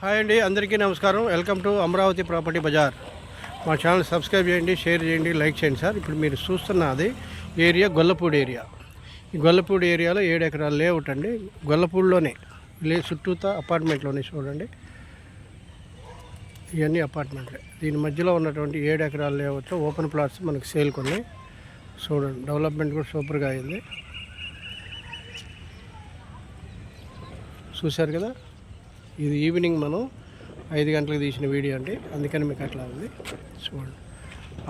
Hi అండి, అందరికీ నమస్కారం. Welcome to Amaravati property bazaar. మా ఛానల్ సబ్స్క్రైబ్ చేయండి, షేర్ చేయండి, లైక్ చేయండి సార్. ఇప్పుడు మీరు చూస్తున్నది ఏరియా గొల్లపూడి ఏరియా. ఈ గొల్లపూడి ఏరియాలో 7 ఎకరాల లేఅవుట్ అండి. గొల్లపూడిలోనే చుట్టూతా అపార్ట్మెంట్లోనే చూడండి, ఇవన్నీ అపార్ట్మెంట్లే. దీని మధ్యలో ఉన్నటువంటి 7 ఎకరాల లేఅవుట్లో ఓపెన్ ప్లాట్స్ మనకు సేల్కి ఉన్నాయి. చూడండి, డెవలప్మెంట్ కూడా సూపర్గా అయింది. చూశారు కదా, ఇది ఈవినింగ్ మనం 5 గంటలకు తీసిన వీడియో అండి, అందుకని మీకు అట్లా ఉంది. చూడండి,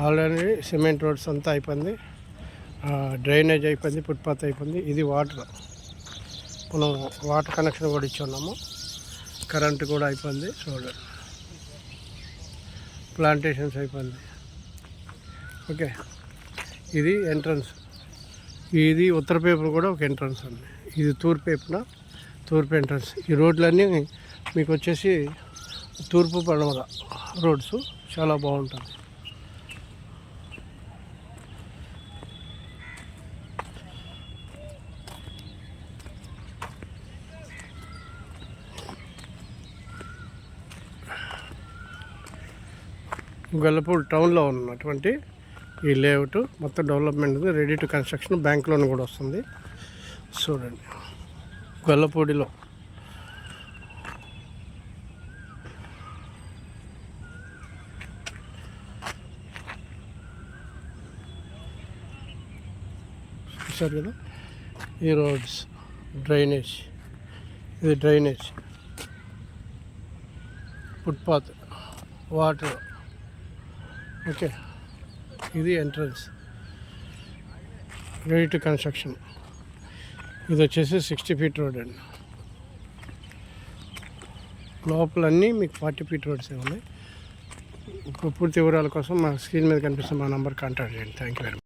ఆల్రెడీ సిమెంట్ రోడ్స్ అంతా అయిపోయింది, డ్రైనేజ్ అయిపోయింది, ఫుట్పాత్ అయిపోయింది. ఇది వాటర్, మనం వాటర్ కనెక్షన్ కూడా ఇచ్చున్నాము, కరెంటు కూడా అయిపోయింది. చూడండి, ప్లాంటేషన్స్ అయిపోయింది. ఓకే, ఇది ఎంట్రన్స్, ఇది ఉత్తర పేపున కూడా ఒక ఎంట్రన్స్ ఉంది. ఇది తూర్పు ఎంట్రన్స్. ఈ రోడ్లన్నీ మీకు వచ్చేసి తూర్పు పడమర రోడ్స్, చాలా బాగుంటుంది. గొల్లపూడి టౌన్లో ఉన్నటువంటి ఈ లేఅవుట్ మొత్తం డెవలప్మెంట్ ఉంది, ready to construction. Bank loan కూడా వస్తుంది. చూడండి, గొల్లపూడిలో చూసారు కదా, ఈ రోడ్స్, డ్రైనేజ్, ఇది డ్రైనేజ్, ఫుట్పాత్, వాటర్. ఓకే, ఇది ఎంట్రన్స్, రెడీ టు కన్స్ట్రక్షన్. ఇది వచ్చేసి 60 ఫీట్ రోడ్ అండి. లోపలన్నీ మీకు 40 ఫీట్ రోడ్స్ ఉన్నాయి. పూర్తి వివరాల కోసం మా స్క్రీన్ మీద కనిపిస్తున్న మా నంబర్ కాంటాక్ట్ చేయండి. Thank you very much.